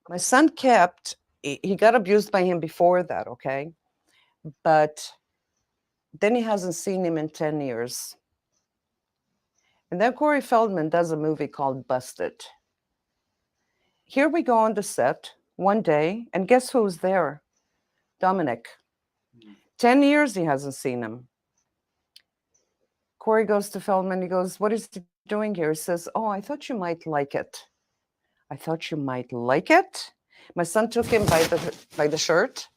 My son he got abused by him before that, okay? But then he hasn't seen him in 10 years. And then Corey Feldman does a movie called Busted. Here we go on the set one day, and guess who's there? Dominic. 10 years he hasn't seen him. Corey goes to Feldman, he goes, "What is he doing here?" He says, "Oh, I thought you might like it." I thought you might like it? My son took him by the shirt,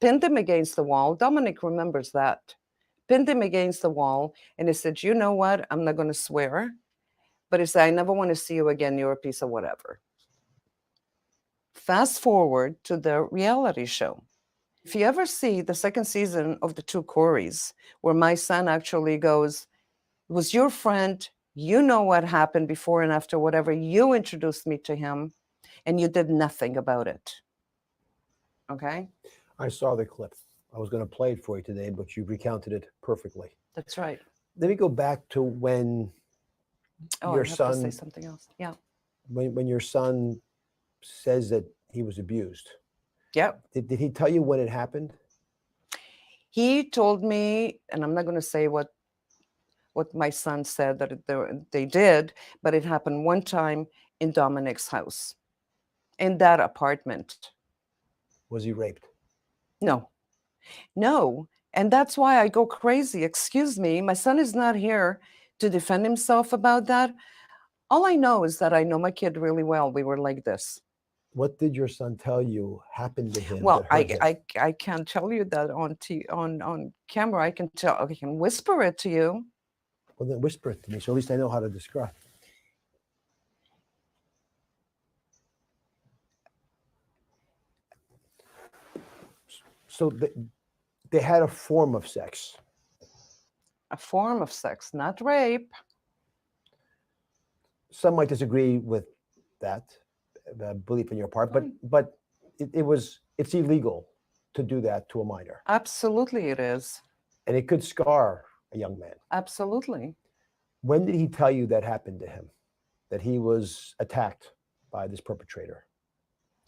pinned him against the wall. Dominic remembers that. Pinned him against the wall, and he said, "You know what? I'm not going to swear, but he said, I never want to see you again. You're a piece of whatever." Fast forward to the reality show. If you ever see the second season of The Two Coreys, where my son actually goes, "It was your friend. You know what happened before and after, whatever. You introduced me to him, and you did nothing about it." Okay? I saw the clip. I was going to play it for you today, but you recounted it perfectly. That's right. Let me go back to when Oh, your I have to say son, something else. Yeah. when your son says that he was abused. Yeah. Did he tell you when it happened? He told me, and I'm not going to say what my son said that they did, but it happened one time in Dominic's house, in that apartment. Was he raped? No, no. And that's why I go crazy. Excuse me, my son is not here to defend himself about that. All I know is that I know my kid really well. We were like this. What did your son tell you happened to him that Well, hurt him? I can't tell you that on camera. I can whisper it to you. Well, then whisper it to me, so at least I know how to describe. So they had a form of sex. A form of sex, not rape. Some might disagree with that belief on your part, but it's illegal to do that to a minor, Absolutely, it is. and it could scar a young man. Absolutely. When did he tell you that happened to him? That he was attacked by this perpetrator?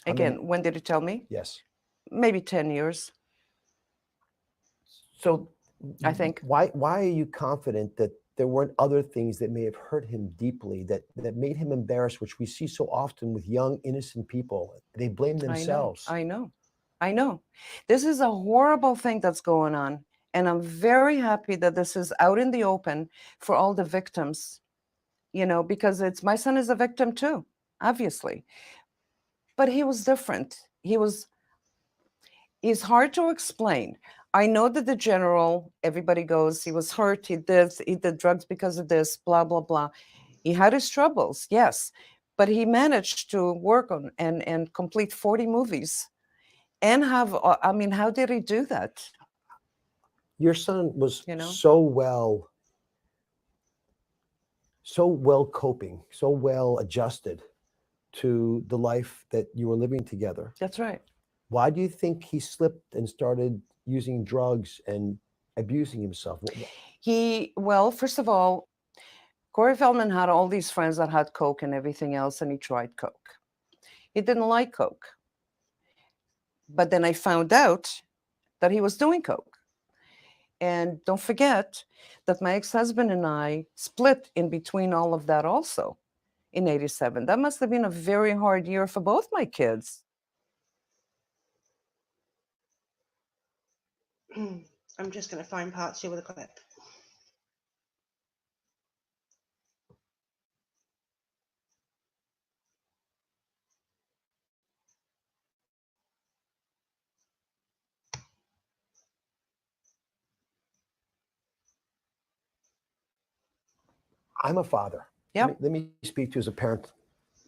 Again, when did he tell me? Yes. Maybe 10 years, So I think. why are you confident that there weren't other things that may have hurt him deeply, that made him embarrassed, which we see so often with young, innocent people? They blame themselves. I know. This is a horrible thing that's going on. And I'm very happy that this is out in the open for all the victims, because my son is a victim too, obviously. But he was different. He's hard to explain. I know that the general, everybody goes, he was hurt, he did drugs because of this, blah, blah, blah. He had his troubles, yes. But he managed to work on and complete 40 movies and have, how did he do that? Your son was so well coping, so well adjusted to the life that you were living together. That's right. Why do you think he slipped and started using drugs and abusing himself? Well, first of all, Corey Feldman had all these friends that had coke and everything else, and he tried coke. He didn't like coke. But then I found out that he was doing coke. And don't forget that my ex-husband and I split in between all of that also in 87. That must have been a very hard year for both my kids. I'm just going to find parts here with a clip. I'm a father. Yeah. Let me speak to you as a parent,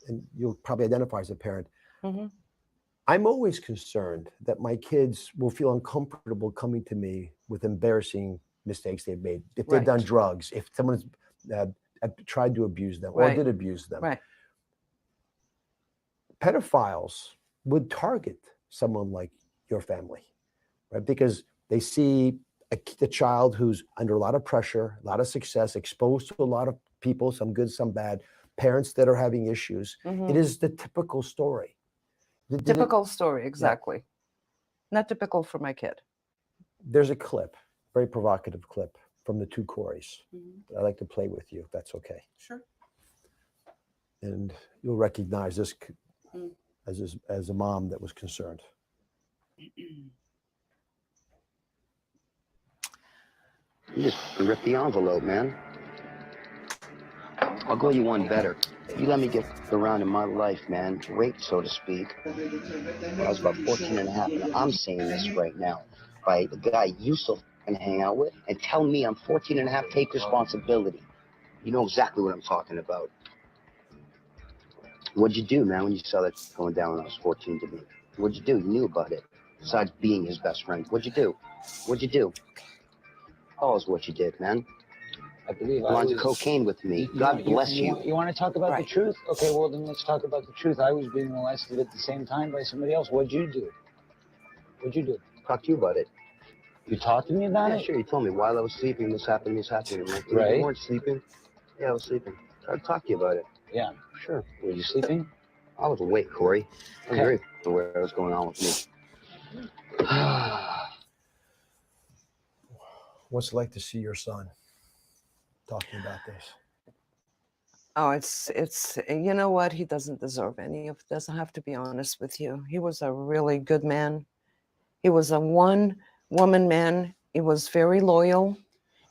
and you'll probably identify as a parent. Mm-hmm. I'm always concerned that my kids will feel uncomfortable coming to me with embarrassing mistakes they've made. If they've done drugs, if someone's tried to abuse them or did abuse them. Right. Pedophiles would target someone like your family, right? Because they see a child who's under a lot of pressure, a lot of success, exposed to a lot of people, some good, some bad, parents that are having issues. Mm-hmm. It is the typical story. Typical story, exactly. Not typical for my kid. There's a clip, very provocative clip from the two Corys that I'd like to play with you, if that's okay. Sure. And you'll recognize this Mm. as a mom that was concerned. You just rip the envelope, man. I'll go you one better. You let me get around in my life, man. Raped, so to speak. When I was about 14 and a half, and I'm saying this right now, by the guy you still can hang out with, and tell me I'm 14 and a half, take responsibility. You know exactly what I'm talking about. What'd you do, man, when you saw that going down when I was 14 to me? What'd you do? You knew about it. Besides being his best friend. What'd you do? What'd you do? Tell us what you did, man. I believe Lines of cocaine with me. God bless you. You want to talk about the truth? Okay, well then let's talk about the truth. I was being molested at the same time by somebody else. What'd you do? What'd you do? Talk to you about it. You talked to me about Yeah, it? sure. You told me while I was sleeping, this happened, this happened. I'm like, Right. You weren't sleeping? Yeah, I was sleeping. I'd talk to you about it. Yeah. Sure. Were you sleeping? I was awake, Corey. I was Okay. very aware of what was going on with me. What's it like to see your son talking about this? Oh, it's you know what? He doesn't deserve any of this. I have to be honest with you. He was a really good man. He was a one-woman man. He was very loyal.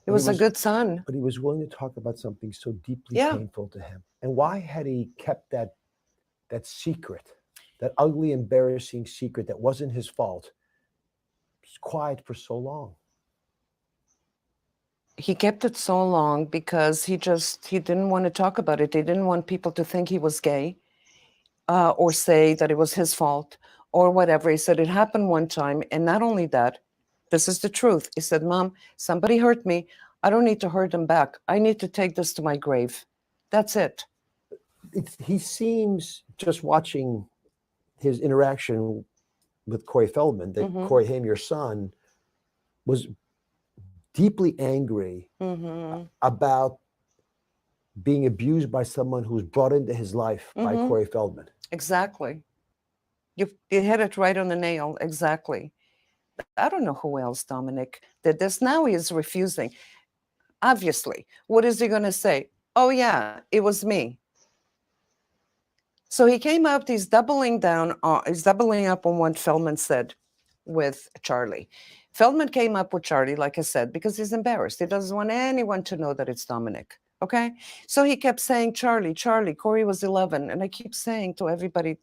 He was a good son. But he was willing to talk about something so deeply Yeah. painful to him. And why had he kept that secret, that ugly, embarrassing secret that wasn't his fault, quiet for so long? He kept it so long because he didn't want to talk about it. He didn't want people to think he was gay, or say that it was his fault or whatever. He said it happened one time, and not only that, this is the truth. He said, "Mom, somebody hurt me. I don't need to hurt them back. I need to take this to my grave. That's it." He seems, just watching his interaction with Corey Feldman, that Corey Haim, your son, was deeply angry about being abused by someone who was brought into his life by Corey Feldman. Exactly. You hit it right on the nail. Exactly. I don't know who else Dominic did this. Now he is refusing. Obviously, what is he going to say? Oh yeah, it was me. So he came up. He's doubling down. He's doubling up on what Feldman said with Charlie. Feldman came up with Charlie, like I said, because he's embarrassed. He doesn't want anyone to know that it's Dominic. Okay. So he kept saying, Charlie, Charlie. Corey was 11. And I keep saying to everybody,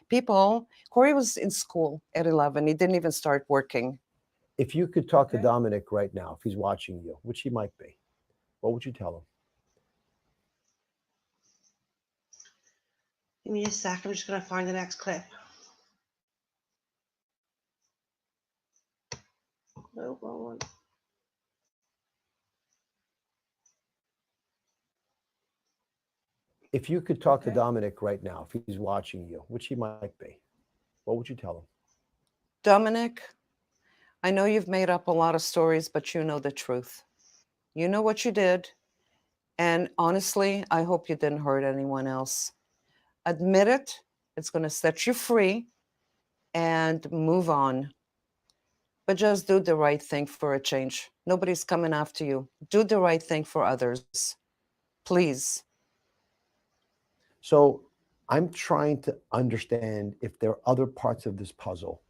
people, Corey was in school at 11. He didn't even start working. If you could talk to Dominic right now, if he's watching you, which he might be, what would you tell him? Give me a sec. I'm just going to find the next clip. No, wrong one. If you could talk to Dominic right now, if he's watching you, which he might be, what would you tell him? Dominic, I know you've made up a lot of stories, but you know the truth. You know what you did. And honestly, I hope you didn't hurt anyone else. Admit it. It's going to set you free and move on. But just do the right thing for a change. Nobody's coming after you. Do the right thing for others. Please. So I'm trying to understand if there are other parts of this puzzle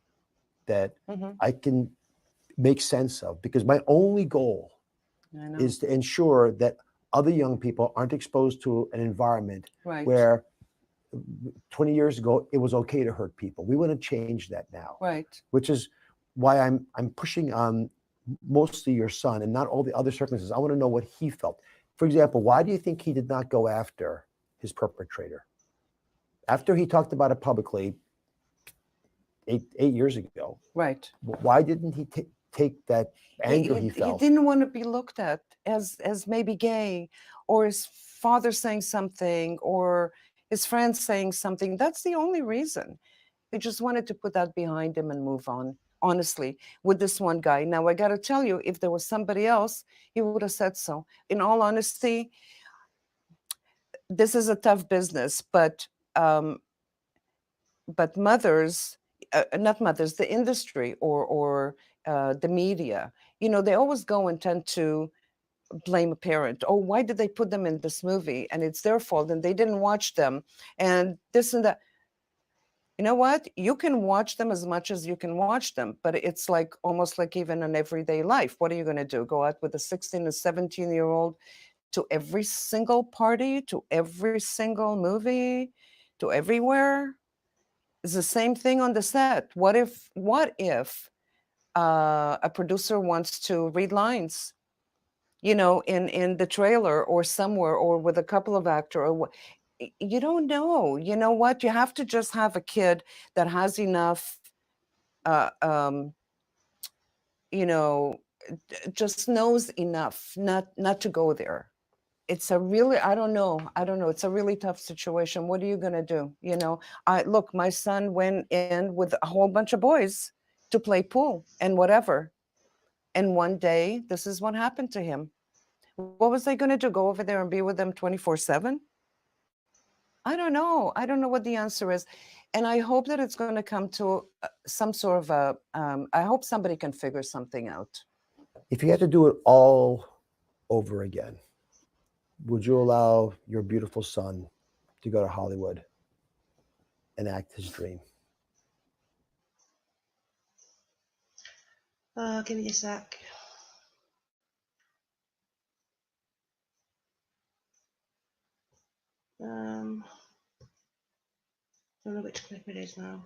that I can make sense of, because my only goal is to ensure that other young people aren't exposed to an environment where 20 years ago it was okay to hurt people. We want to change that now. Right. Which is why I'm pushing on mostly your son and not all the other circumstances. I want to know what he felt. For example, why do you think he did not go after his perpetrator? After he talked about it publicly 8 years ago. Right. Why didn't he take that anger he felt? He didn't want to be looked at as maybe gay, or his father saying something, or his friends saying something. That's the only reason. He just wanted to put that behind him and move on, honestly, with this one guy. Now, I got to tell you, if there was somebody else, he would have said so. In all honesty, this is a tough business, but but mothers, not mothers, the industry or the media, they always go and tend to blame a parent. Oh, why did they put them in this movie? And it's their fault, and they didn't watch them, and this and that. You know what? You can watch them as much as you can watch them, but it's like almost like even in everyday life. What are you going to do? Go out with a 16 or 17-year-old to every single party, to every single movie, to everywhere? It's the same thing on the set. What if a producer wants to read lines, in the trailer or somewhere, or with a couple of actors, or what? You don't know. You know what? You have to just have a kid that has enough, uh, um, just knows enough not to go there. It's a really, I don't know. It's a really tough situation. What are you going to do? Look, my son went in with a whole bunch of boys to play pool and whatever. And one day, this is what happened to him. What was I going to do? Go over there and be with them 24/7? I don't know. I don't know what the answer is. And I hope that it's going to come to some sort of I hope somebody can figure something out. If you had to do it all over again, would you allow your beautiful son to go to Hollywood and act his dream? Give me a sec. Don't know which clip it is now.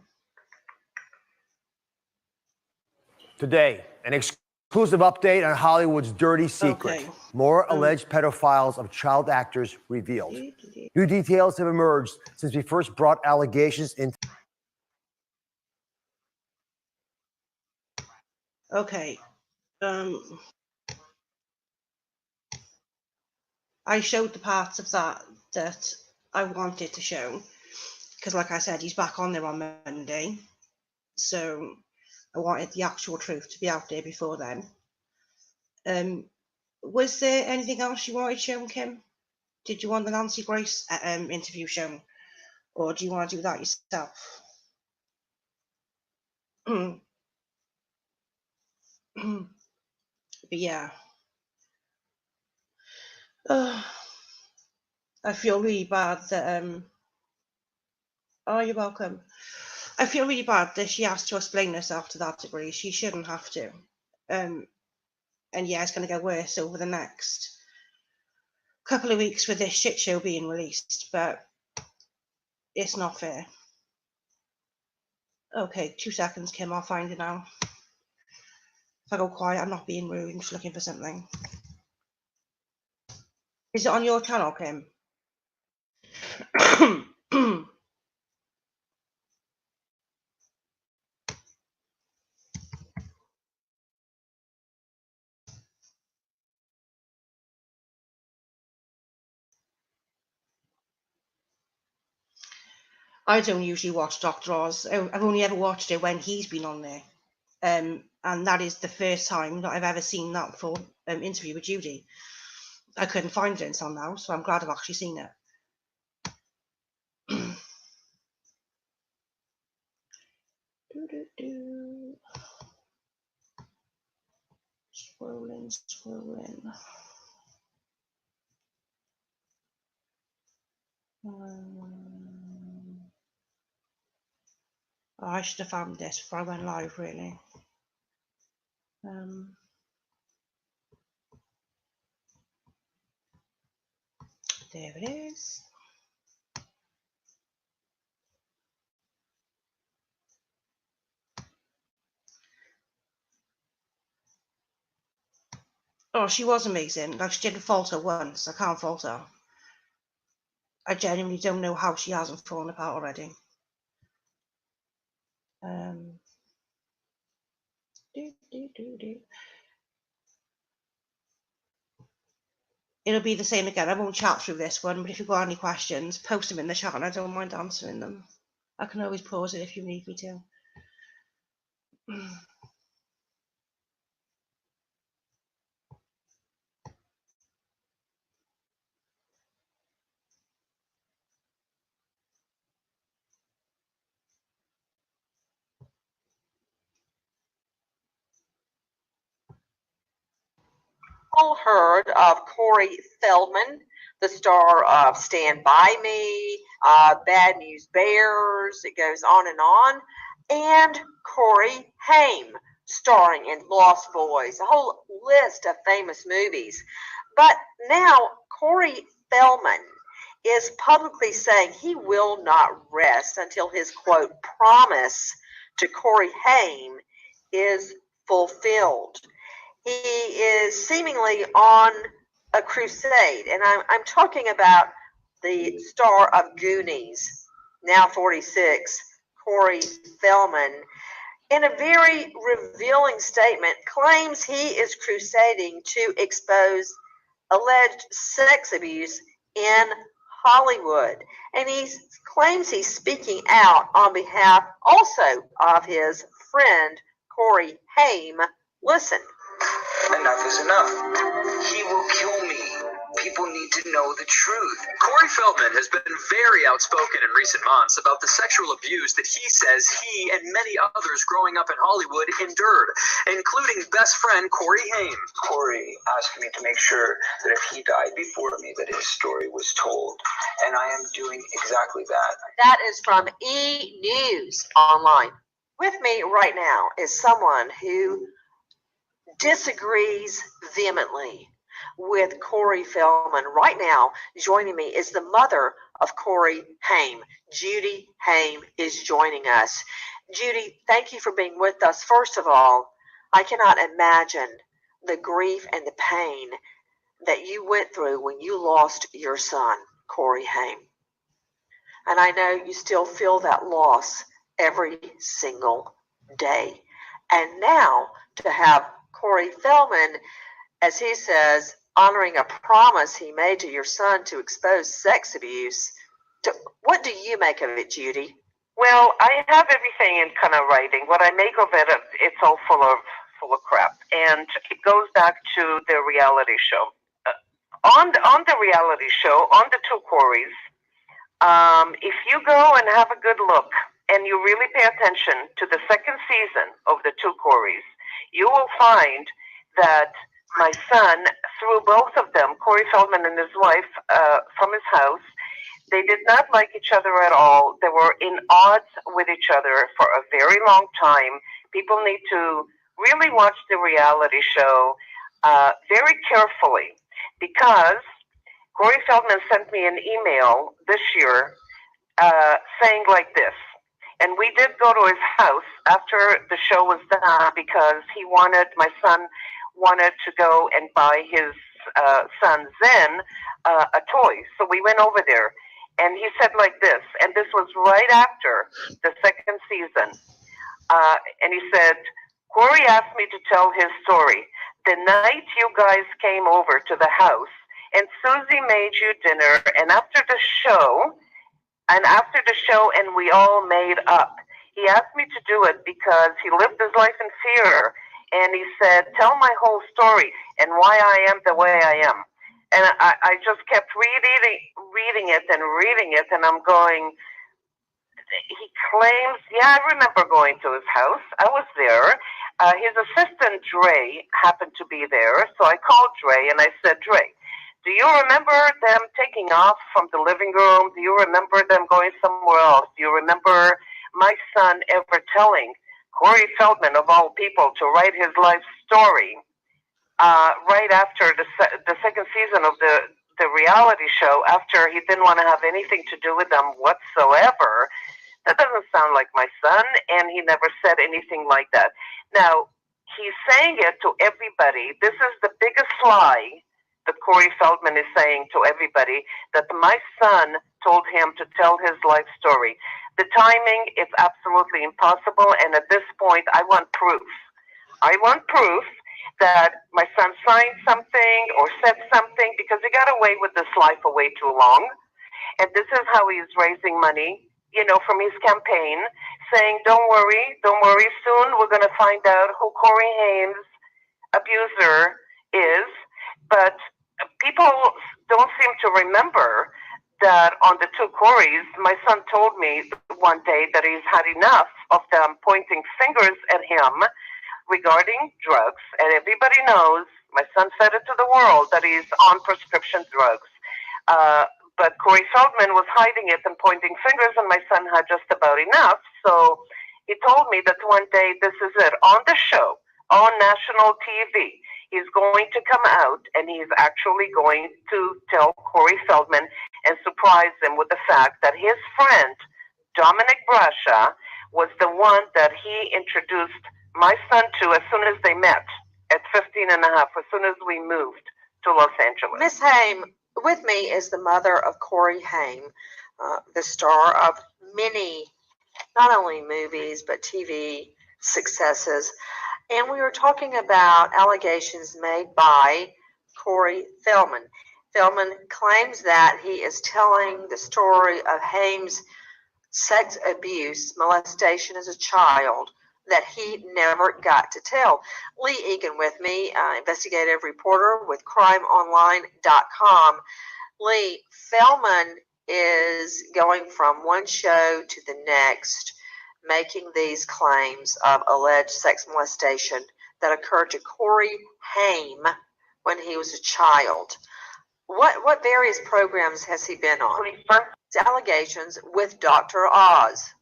Today, an exclusive update on Hollywood's dirty secret. Okay. More alleged pedophiles of child actors revealed. New details have emerged since we first brought allegations into. Okay. I showed the parts of that I wanted to show, because like I said, he's back on there on Monday. So I wanted the actual truth to be out there before then. Was there anything else you wanted shown, Kim? Did you want the Nancy Grace interview shown, or do you want to do that yourself? But yeah, I feel really bad that oh, you're welcome. I feel really bad that she has to explain herself to that degree. She shouldn't have to. And yeah, it's going to get worse over the next couple of weeks with this shit show being released, but it's not fair. Okay, 2 seconds, Kim. I'll find it now. If I go quiet, I'm not being rude. I'm just looking for something. Is it on your channel, Kim? I don't usually watch Dr. Oz. I've only ever watched it when he's been on there. And that is the first time that I've ever seen that full interview with Judy. I couldn't find it until now, so I'm glad I've actually seen it. Scrolling. Oh, I should have found this before I went live, really. There it is. Oh, she was amazing. Like, she didn't falter once. I can't fault her. I genuinely don't know how she hasn't fallen apart already. It'll be the same again. I won't chat through this one, but if you've got any questions, post them in the chat and I don't mind answering them. I can always pause it if you need me to. all heard of Corey Feldman, the star of Stand By Me, Bad News Bears, it goes on, and Corey Haim, starring in Lost Boys, a whole list of famous movies. But now Corey Feldman is publicly saying he will not rest until his, quote, promise to Corey Haim is fulfilled. He is seemingly on a crusade, and I'm talking about the star of Goonies, now 46, Corey Feldman, in a very revealing statement, claims he is crusading to expose alleged sex abuse in Hollywood. And he claims he's speaking out on behalf also of his friend, Corey Haim. Listen. Enough is enough. He will kill me. People need to know the truth. Corey Feldman has been very outspoken in recent months about the sexual abuse that he says he and many others growing up in Hollywood endured, including best friend Corey Haim. Corey asked me to make sure that if he died before me, that his story was told. And I am doing exactly that. That is from E! News Online. With me right now is someone who disagrees vehemently with Corey Feldman. Right now, joining me is the mother of Corey Haim. Judy Haim is joining us. Judy, thank you for being with us. First of all, I cannot imagine the grief and the pain that you went through when you lost your son, Corey Haim. And I know you still feel that loss every single day. And now to have Corey Feldman, as he says, honoring a promise he made to your son to expose sex abuse. What do you make of it, Judy? Well, I have everything in kind of writing. What I make of it, it's all full of crap, and it goes back to the reality show. On the reality show, on the two Coreys, if you go and have a good look and you really pay attention to the second season of the two Coreys, you will find that my son threw both of them, Corey Feldman and his wife, from his house. They did not like each other at all. They were in odds with each other for a very long time. People need to really watch the reality show very carefully, because Corey Feldman sent me an email this year saying like this. And we did go to his house after the show was done because my son wanted to go and buy his son Zen a toy. So we went over there, and he said like this, and this was right after the second season. And he said, Corey asked me to tell his story. The night you guys came over to the house and Susie made you dinner, and after the show, and we all made up. He asked me to do it because he lived his life in fear. And he said, tell my whole story and why I am the way I am. And I just kept reading it, and I'm going, he claims, yeah, I remember going to his house. I was there. His assistant, Dre, happened to be there. So I called Dre, and I said, Dre, do you remember them taking off from the living room? Do you remember them going somewhere else? Do you remember my son ever telling Corey Feldman, of all people, to write his life story right after the second season of the reality show, after he didn't want to have anything to do with them whatsoever? That doesn't sound like my son, and he never said anything like that. Now, he's saying it to everybody. This is the biggest lie that Corey Feldman is saying to everybody, that my son told him to tell his life story. The timing is absolutely impossible, and at this point, I want proof. I want proof that my son signed something or said something, because he got away with this life for way too long. And this is how he's raising money, from his campaign, saying, don't worry, soon we're going to find out who Corey Haim's abuser is. But people don't seem to remember that on the two Coreys, my son told me one day that he's had enough of them pointing fingers at him regarding drugs. And everybody knows My son said it to the world that he's on prescription drugs. But Corey Feldman was hiding it and pointing fingers, and my son had just about enough. So he told me that one day, this is it, on the show, on national TV, he's going to come out and he's actually going to tell Corey Feldman and surprise him with the fact that his friend, Dominic Brasha, was the one that he introduced my son to as soon as they met at 15 and a half, as soon as we moved to Los Angeles. Miss Haim, with me is the mother of Corey Haim, the star of many, not only movies, but TV successes. And we were talking about allegations made by Corey Feldman. Feldman claims that he is telling the story of Haim's sex abuse, molestation as a child, that he never got to tell. Lee Egan with me, investigative reporter with crimeonline.com. Lee, Feldman is going from one show to the next, making these claims of alleged sex molestation that occurred to Corey Haim when he was a child. What various programs has he been on? His allegations with Dr. Oz.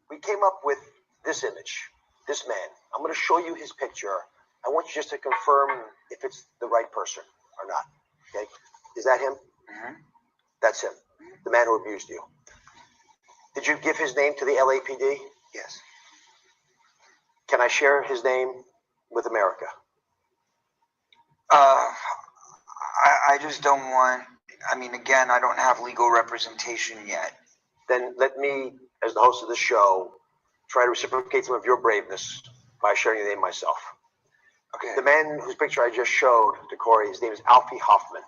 We came up with this image, this man. I'm going to show you his picture. I want you just to confirm if it's the right person or not. Okay? Is that him? Mm-hmm. That's him, the man who abused you. Did you give his name to the LAPD? Yes. Can I share his name with America? I just don't want, I mean, again, I don't have legal representation yet. Then let me, as the host of the show, try to reciprocate some of your braveness by sharing the name myself. Okay. The man whose picture I just showed to Corey, his name is Alfie Hoffman.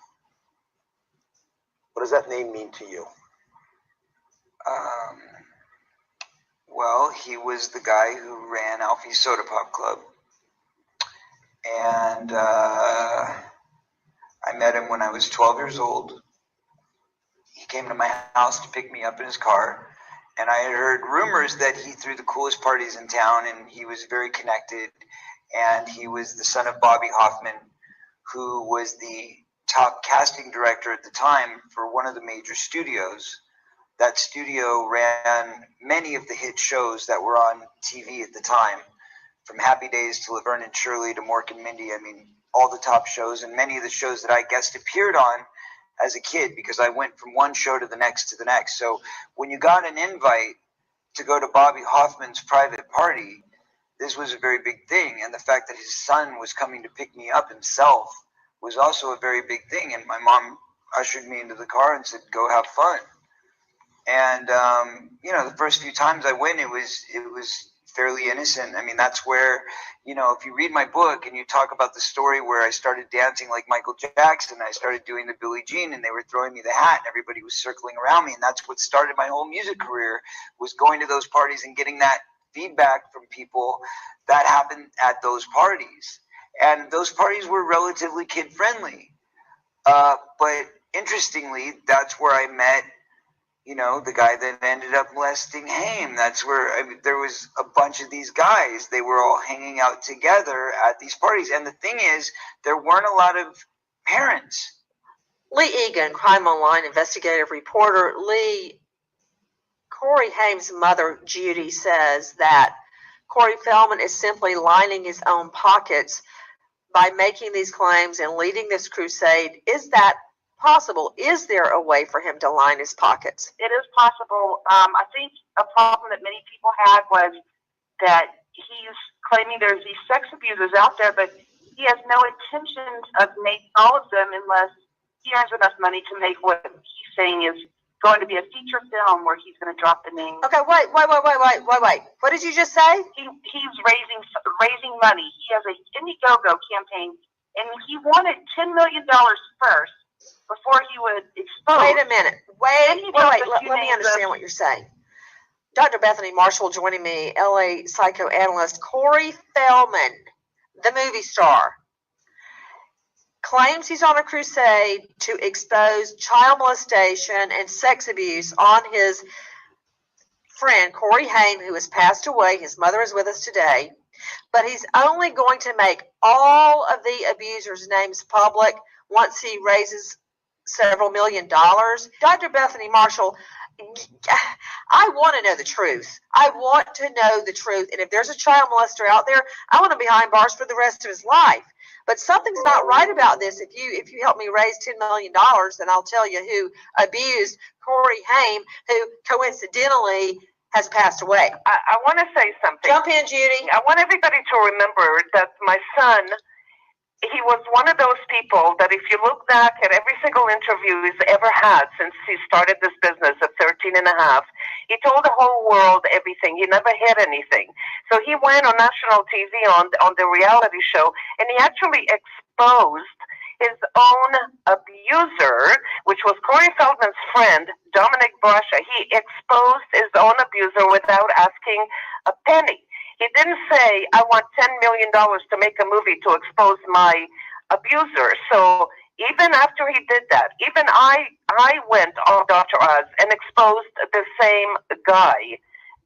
What does that name mean to you? Well, he was the guy who ran Alfie's Soda Pop Club. And I met him when I was 12 years old. He came to my house to pick me up in his car. And I had heard rumors that he threw the coolest parties in town, and he was very connected. And he was the son of Bobby Hoffman, who was the top casting director at the time for one of the major studios. That studio ran many of the hit shows that were on TV at the time, from Happy Days to Laverne and Shirley to Mork and Mindy. I mean, all the top shows, and many of the shows that I guest appeared on as a kid, because I went from one show to the next to the next. So when you got an invite to go to Bobby Hoffman's private party, this was a very big thing. And the fact that his son was coming to pick me up himself was also a very big thing. And my mom ushered me into the car and said, "Go have fun." And you know, the first few times I went, it was fairly innocent. I mean, that's where, you know, if you read my book and you talk about the story where I started dancing like Michael Jackson, I started doing the Billie Jean, and they were throwing me the hat and everybody was circling around me. And that's what started my whole music career, was going to those parties and getting that feedback from people that happened at those parties. And those parties were relatively kid friendly. But interestingly, that's where I met, you know, the guy that ended up molesting Haim. That's where, I mean, there was a bunch of these guys. They were all hanging out together at these parties. And the thing is, there weren't a lot of parents. Lee Egan, Crime Online investigative reporter. Lee, Corey Haim's mother, Judy, says that Corey Feldman is simply lining his own pockets by making these claims and leading this crusade. Is that possible? Is there a way for him to line his pockets? It is possible. I think a problem that many people had was that he's claiming there's these sex abusers out there, but he has no intentions of making all of them unless he earns enough money to make what he's saying is going to be a feature film where he's going to drop the name. Okay, wait. What did you just say? He's raising money. He has a Indiegogo campaign, and he wanted $10 million first before he would expose. Wait a minute. Wait. Let me understand what you're saying. Dr. Bethany Marshall joining me, LA psychoanalyst. Corey Feldman, the movie star, claims he's on a crusade to expose child molestation and sex abuse on his friend Corey Haim, who has passed away. His mother is with us today. but he's only going to make all of the abusers' names public once he raises several $1 million. Dr. Bethany Marshall, I want to know the truth. I want to know the truth. And if there's a child molester out there, I want him behind bars for the rest of his life. But something's not right about this. If you help me raise $10 million, then I'll tell you who abused Corey Haim, who coincidentally has passed away. I want to say something. Jump in, Judy. I want everybody to remember that my son, he was one of those people that if you look back at every single interview he's ever had since he started this business at 13 and a half, he told the whole world everything. He never hid anything. So he went on national TV on the reality show, and he actually exposed his own abuser, which was Corey Feldman's friend, Dominic Brasha. He exposed his own abuser without asking a penny. He didn't say, I want $10 million to make a movie to expose my abuser. So even after he did that, even I went on Dr. Oz and exposed the same guy.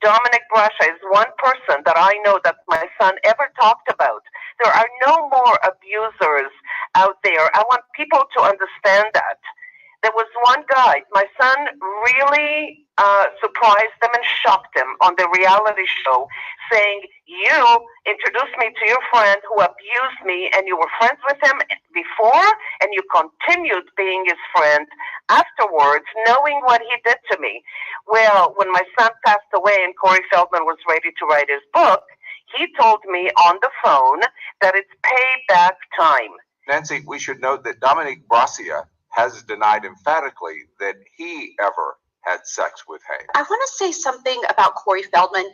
Dominic Brasha is one person that I know that my son ever talked about. There are no more abusers out there. I want people to understand that. There was one guy, my son really surprised them and shocked them on the reality show, saying, you introduced me to your friend who abused me, and you were friends with him before, and you continued being his friend afterwards, knowing what he did to me. Well, when my son passed away and Corey Feldman was ready to write his book, he told me on the phone that it's payback time. Nancy, we should note that Dominic Brassia has denied emphatically that he ever had sex with Haim. I want to say something about Corey Feldman.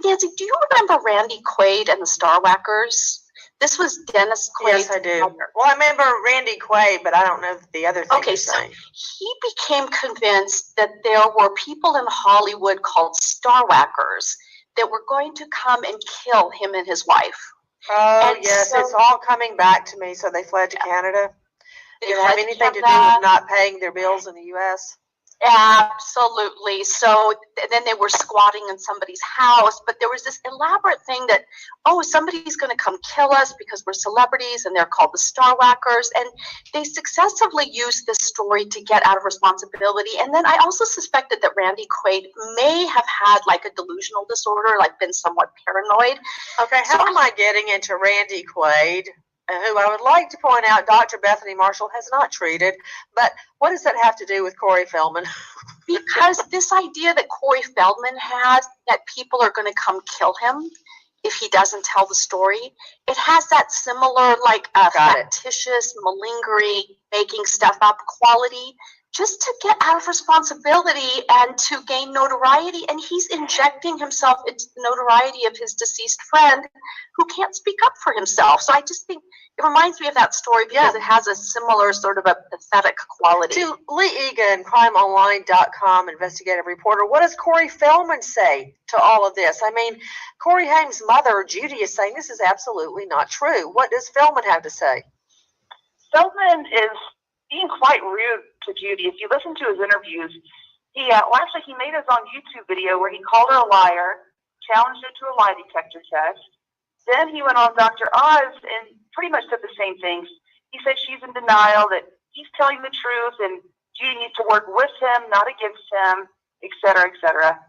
Nancy, do you remember Randy Quaid and the Star Whackers? This was Dennis Quaid. Yes, I do. Well, I remember Randy Quaid, but I don't know the other thing. Okay, so he became convinced that there were people in Hollywood called Star Whackers that were going to come and kill him and his wife. Oh, and yes, so, it's all coming back to me. So they fled to Canada. Did it have anything to do with not paying their bills in the U.S.? Absolutely. So then they were squatting in somebody's house, but there was this elaborate thing that, oh, somebody's going to come kill us because we're celebrities, and they're called the Star Whackers. And they successively used this story to get out of responsibility. And then I also suspected that Randy Quaid may have had like a delusional disorder, like been somewhat paranoid. Okay, how am I getting into Randy Quaid, who I would like to point out Dr. Bethany Marshall has not treated, but what does that have to do with Corey Feldman? Because this idea that Corey Feldman has, that people are going to come kill him if he doesn't tell the story, it has that similar, like, factitious, malingering, making stuff up quality, just to get out of responsibility and to gain notoriety. And he's injecting himself into the notoriety of his deceased friend who can't speak up for himself. So I just think it reminds me of that story because it has a similar sort of a pathetic quality. To Lee Egan, crimeonline.com investigative reporter, what does Corey Feldman say to all of this? I mean, Corey Haim's mother, Judy, is saying this is absolutely not true. What does Feldman have to say? Feldman is being quite rude to Judy. If you listen to his interviews, he made his own YouTube video where he called her a liar, challenged her to a lie detector test. Then he went on Dr. Oz and pretty much said the same things. He said she's in denial, that he's telling the truth, and Judy needs to work with him, not against him, et cetera, et cetera.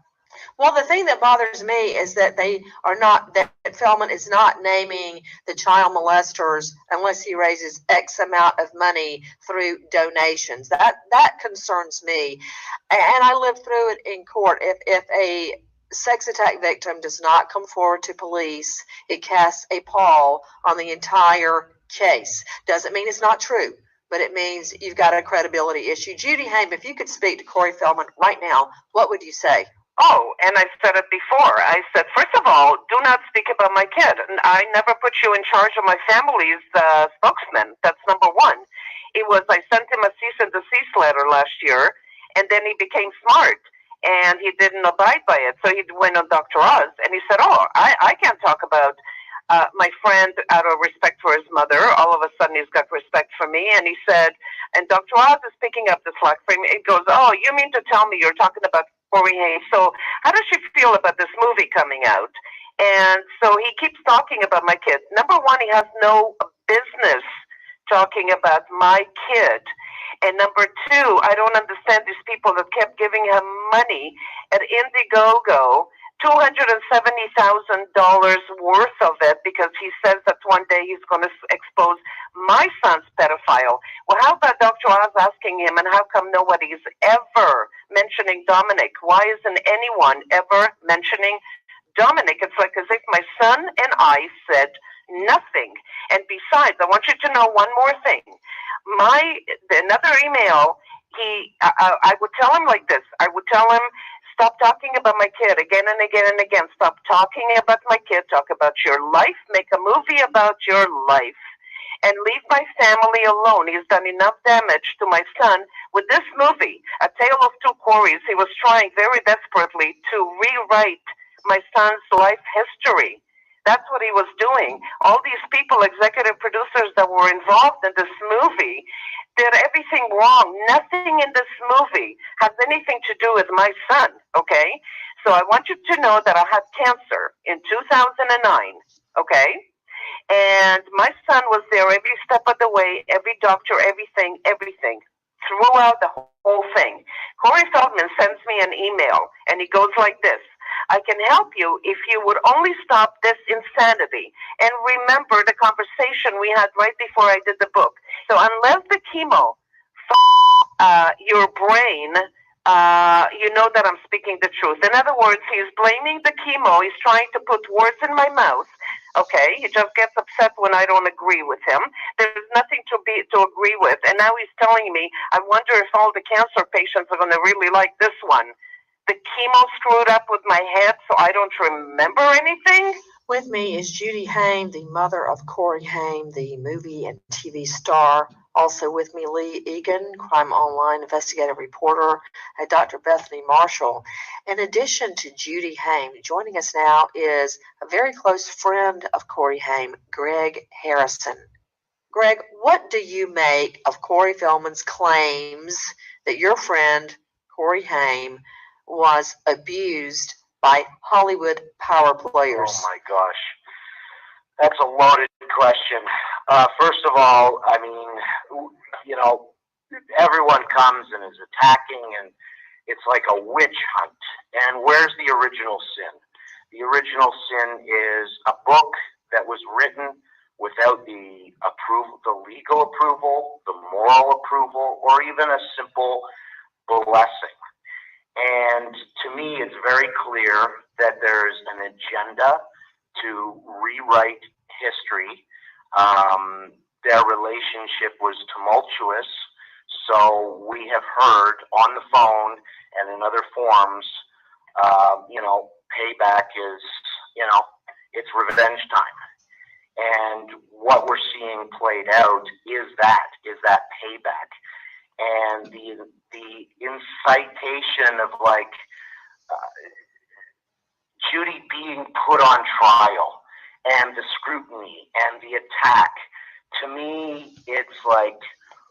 Well, the thing that bothers me is that that Feldman is not naming the child molesters unless he raises X amount of money through donations. That concerns me. And I lived through it in court. If a sex attack victim does not come forward to police, it casts a pall on the entire case. Doesn't mean it's not true, but it means you've got a credibility issue. Judy Haim, if you could speak to Corey Feldman right now, what would you say? Oh, and I said it before. I said, first of all, do not speak about my kid. And I never put you in charge of my family's spokesman. That's number one. I sent him a cease and desist letter last year, and then he became smart, and he didn't abide by it. So he went on Dr. Oz, and he said, I can't talk about my friend out of respect for his mother. All of a sudden, he's got respect for me, and he said, and Dr. Oz is picking up the slack for me. He goes, oh, you mean to tell me you're talking about Corey Haim? So how does she feel about this movie coming out? And so he keeps talking about my kid. Number one, he has no business talking about my kid. And number two, I don't understand these people that kept giving him money at Indiegogo, $270,000 worth of it, because he says that one day he's going to expose my son's pedophile. Well, how about Dr. Oz asking him, and how come nobody's ever mentioning Dominic? Why isn't anyone ever mentioning Dominic? It's like as if my son and I said nothing. And besides, I want you to know one more thing. Another email, I would tell him like this. I would tell him, stop talking about my kid again and again and again. Stop talking about my kid. Talk about your life. Make a movie about your life. And leave my family alone. He's done enough damage to my son with this movie, A Tale of Two Coreys. He was trying very desperately to rewrite my son's life history. That's what he was doing. All these people, executive producers that were involved in this movie, did everything wrong. Nothing in this movie has anything to do with my son, okay? So I want you to know that I had cancer in 2009, okay? And my son was there every step of the way, every doctor, everything, throughout the whole thing. Corey Feldman sends me an email, and he goes like this: I can help you if you would only stop this insanity and remember the conversation we had right before I did the book. So unless the chemo your brain, you know that I'm speaking the truth. In other words, he's blaming the chemo. He's trying to put words in my mouth. Okay, he just gets upset when I don't agree with him. There's nothing to agree with. And now he's telling me, I wonder if all the cancer patients are going to really like this one. The chemo screwed up with my head, so I don't remember anything. With me is Judy Haim, the mother of Corey Haim, the movie and TV star. Also with me, Lee Egan, Crime Online investigative reporter, and Dr. Bethany Marshall. In addition to Judy Haim, joining us now is a very close friend of Corey Haim, Greg Harrison. Greg, what do you make of Corey Feldman's claims that your friend, Corey Haim, was abused by Hollywood power players? Oh my gosh, that's a loaded question. First of all, I mean, you know, everyone comes and is attacking, and it's like a witch hunt. And where's the original sin? The original sin is a book that was written without the approval, the legal approval, the moral approval, or even a simple blessing. And to me, it's very clear that there's an agenda to rewrite history. Their relationship was tumultuous, so we have heard on the phone and in other forms, you know, payback is, you know, it's revenge time. And what we're seeing played out is that payback. And the incitation of like Judy being put on trial and the scrutiny and the attack, to me, it's like,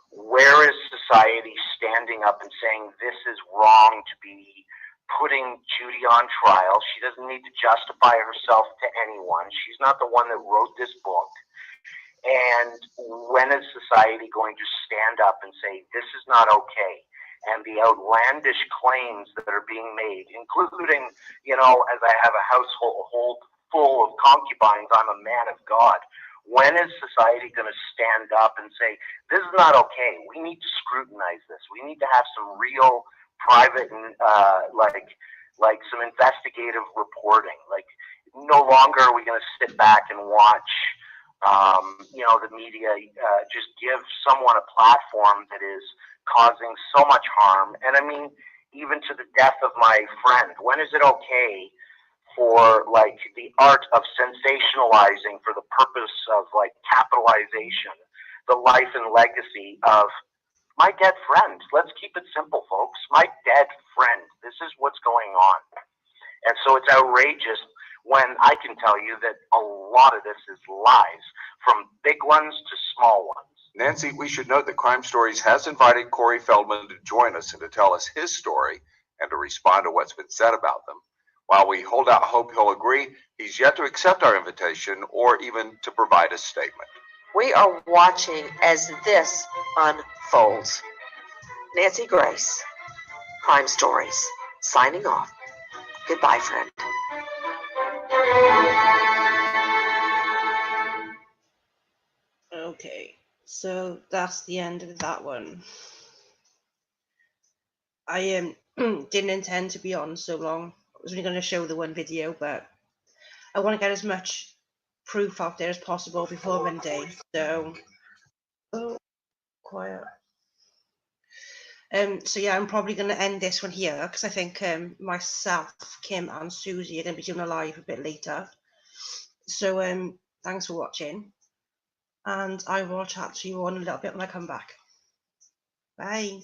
where is society standing up and saying this is wrong to be putting Judy on trial? She doesn't need to justify herself to anyone. She's not the one that wrote this book. And when is society going to stand up and say, this is not okay? And the outlandish claims that are being made, including, you know, as I have a household full of concubines, I'm a man of God. When is society going to stand up and say, this is not okay? We need to scrutinize this. We need to have some real private, like some investigative reporting. Like, no longer are we going to sit back and watch you know, the media just give someone a platform that is causing so much harm. And I mean, even to the death of my friend, when is it okay for like the art of sensationalizing for the purpose of like capitalization, the life and legacy of my dead friend? Let's keep it simple, folks. My dead friend. This is what's going on. And so it's outrageous when I can tell you that a lot of this is lies, from big ones to small ones. Nancy, we should note that Crime Stories has invited Corey Feldman to join us and to tell us his story and to respond to what's been said about them. While we hold out hope he'll agree, he's yet to accept our invitation or even to provide a statement. We are watching as this unfolds. Nancy Grace, Crime Stories, signing off. Goodbye, friend. Okay, so that's the end of that one. I didn't intend to be on so long. I was only going to show the one video, but I want to get as much proof out there as possible before Monday. So, oh, quiet. So yeah, I'm probably going to end this one here because I think myself, Kim, and Susie are going to be doing a live a bit later. So thanks for watching, and I will chat to you all in a little bit when I come back. Bye.